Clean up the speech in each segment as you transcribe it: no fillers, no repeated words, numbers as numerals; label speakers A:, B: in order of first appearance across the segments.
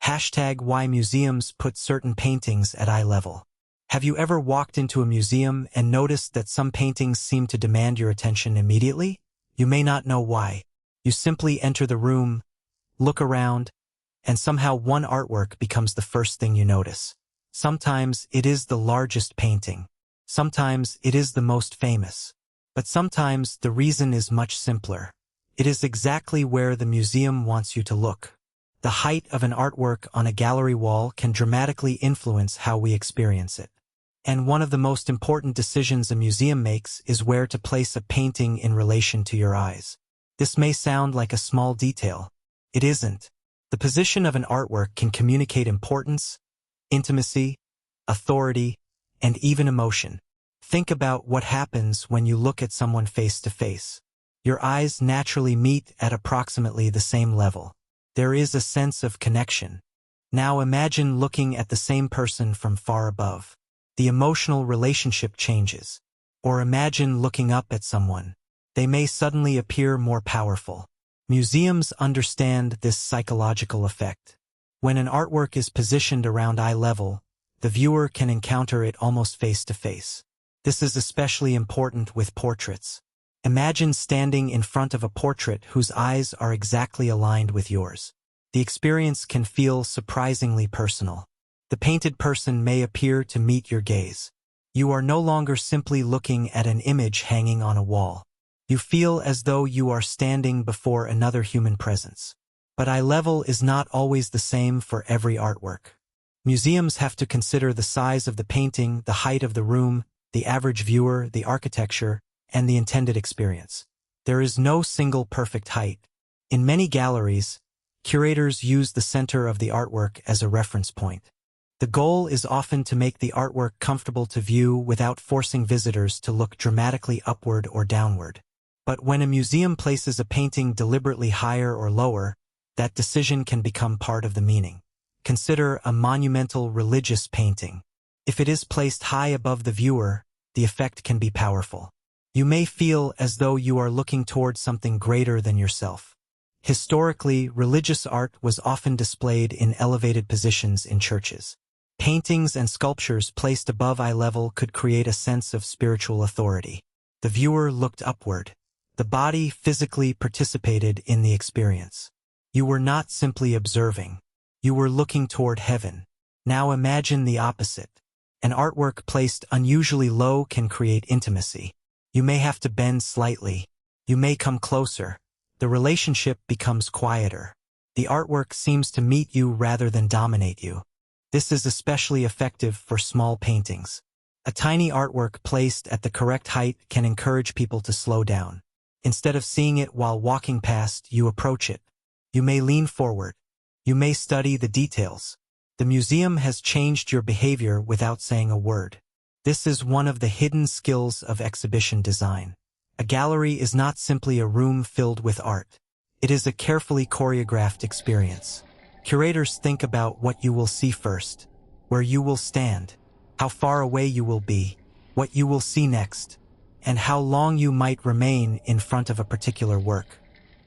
A: #why museums put certain paintings at eye level. Have you ever walked into a museum and noticed that some paintings seem to demand your attention immediately? You may not know why. You simply enter the room, look around, and somehow one artwork becomes the first thing you notice. Sometimes it is the largest painting. Sometimes it is the most famous. But sometimes the reason is much simpler. It is exactly where the museum wants you to look. The height of an artwork on a gallery wall can dramatically influence how we experience it. And one of the most important decisions a museum makes is where to place a painting in relation to your eyes. This may sound like a small detail. It isn't. The position of an artwork can communicate importance, intimacy, authority, and even emotion. Think about what happens when you look at someone face to face. Your eyes naturally meet at approximately the same level. There is a sense of connection. Now imagine looking at the same person from far above. The emotional relationship changes. Or imagine looking up at someone. They may suddenly appear more powerful. Museums understand this psychological effect. When an artwork is positioned around eye level, the viewer can encounter it almost face to face. This is especially important with portraits. Imagine standing in front of a portrait whose eyes are exactly aligned with yours. The experience can feel surprisingly personal. The painted person may appear to meet your gaze. You are no longer simply looking at an image hanging on a wall. You feel as though you are standing before another human presence. But eye level is not always the same for every artwork. Museums have to consider the size of the painting, the height of the room, the average viewer, the architecture, and the intended experience. There is no single perfect height. In many galleries, curators use the center of the artwork as a reference point. The goal is often to make the artwork comfortable to view without forcing visitors to look dramatically upward or downward. But when a museum places a painting deliberately higher or lower, that decision can become part of the meaning. Consider a monumental religious painting. If it is placed high above the viewer, the effect can be powerful. You may feel as though you are looking toward something greater than yourself. Historically, religious art was often displayed in elevated positions in churches. Paintings and sculptures placed above eye level could create a sense of spiritual authority. The viewer looked upward. The body physically participated in the experience. You were not simply observing. You were looking toward heaven. Now imagine the opposite. An artwork placed unusually low can create intimacy. You may have to bend slightly. You may come closer. The relationship becomes quieter. The artwork seems to meet you rather than dominate you. This is especially effective for small paintings. A tiny artwork placed at the correct height can encourage people to slow down. Instead of seeing it while walking past, you approach it. You may lean forward. You may study the details. The museum has changed your behavior without saying a word. This is one of the hidden skills of exhibition design. A gallery is not simply a room filled with art. It is a carefully choreographed experience. Curators think about what you will see first, where you will stand, how far away you will be, what you will see next, and how long you might remain in front of a particular work.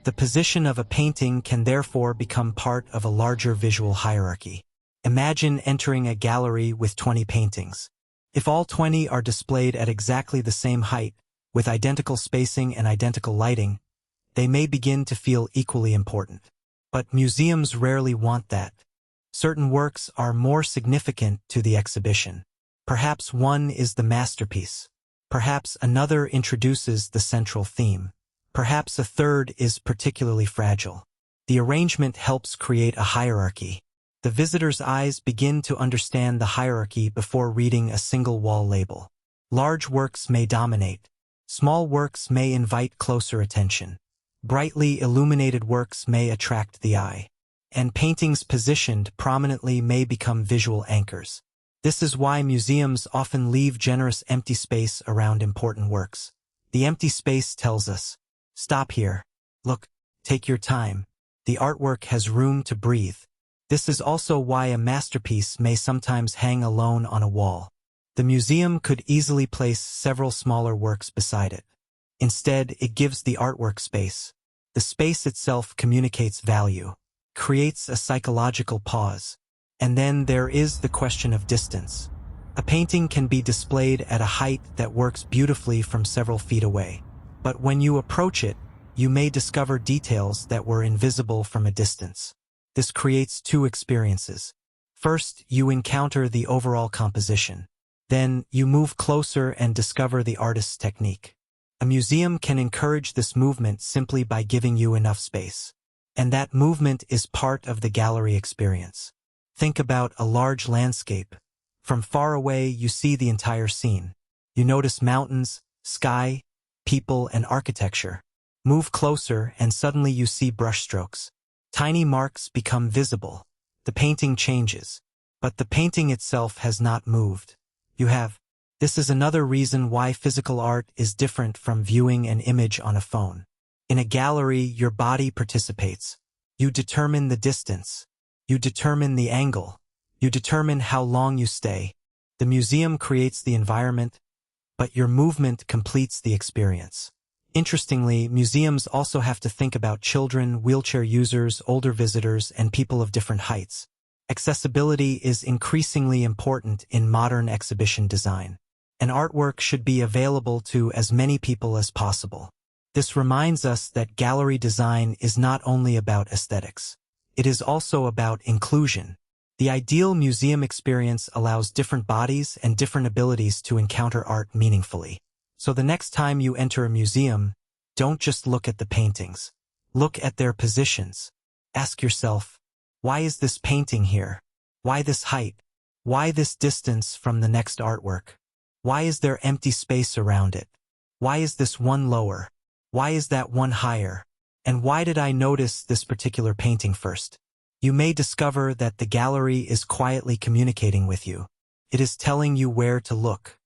A: The position of a painting can therefore become part of a larger visual hierarchy. Imagine entering a gallery with 20 paintings. If all 20 are displayed at exactly the same height, with identical spacing and identical lighting, they may begin to feel equally important. But museums rarely want that. Certain works are more significant to the exhibition. Perhaps one is the masterpiece. Perhaps another introduces the central theme. Perhaps a third is particularly fragile. The arrangement helps create a hierarchy. The visitor's eyes begin to understand the hierarchy before reading a single wall label. Large works may dominate. Small works may invite closer attention. Brightly illuminated works may attract the eye. And paintings positioned prominently may become visual anchors. This is why museums often leave generous empty space around important works. The empty space tells us, stop here. Look, take your time. The artwork has room to breathe. This is also why a masterpiece may sometimes hang alone on a wall. The museum could easily place several smaller works beside it. Instead, it gives the artwork space. The space itself communicates value. creates a psychological pause. And then there is the question of distance. A painting can be displayed at a height that works beautifully from several feet away. But when you approach it, you may discover details that were invisible from a distance. This creates two experiences. First, you encounter the overall composition. Then, you move closer and discover the artist's technique. A museum can encourage this movement simply by giving you enough space. And that movement is part of the gallery experience. Think about a large landscape. From far away, you see the entire scene. You notice mountains, sky, people, and architecture. Move closer, and suddenly you see brushstrokes. Tiny marks become visible. The painting changes. But the painting itself has not moved. This is another reason why physical art is different from viewing an image on a phone. In a gallery, your body participates. You determine the distance. You determine the angle. You determine how long you stay. The museum creates the environment, but your movement completes the experience. Interestingly, museums also have to think about children, wheelchair users, older visitors, and people of different heights. Accessibility is increasingly important in modern exhibition design. An artwork should be available to as many people as possible. This reminds us that gallery design is not only about aesthetics. It is also about inclusion. The ideal museum experience allows different bodies and different abilities to encounter art meaningfully. So the next time you enter a museum, don't just look at the paintings. Look at their positions. Ask yourself, why is this painting here? Why this height? Why this distance from the next artwork? Why is there empty space around it? Why is this one lower? Why is that one higher? And why did I notice this particular painting first? You may discover that the gallery is quietly communicating with you. It is telling you where to look,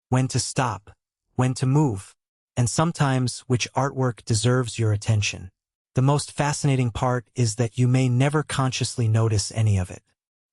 A: when to stop, when to move, and sometimes which artwork deserves your attention. The most fascinating part is that you may never consciously notice any of it.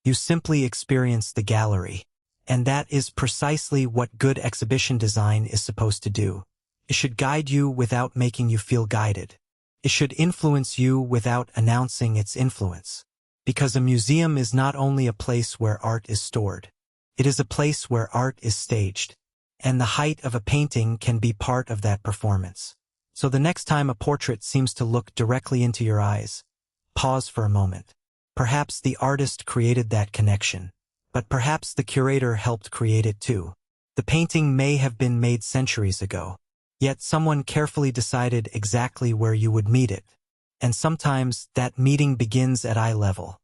A: You simply experience the gallery. And that is precisely what good exhibition design is supposed to do. It should guide you without making you feel guided. It should influence you without announcing its influence. Because a museum is not only a place where art is stored. It is a place where art is staged. And the height of a painting can be part of that performance. So the next time a portrait seems to look directly into your eyes, pause for a moment. Perhaps the artist created that connection. But perhaps the curator helped create it too. The painting may have been made centuries ago, yet someone carefully decided exactly where you would meet it. And sometimes that meeting begins at eye level.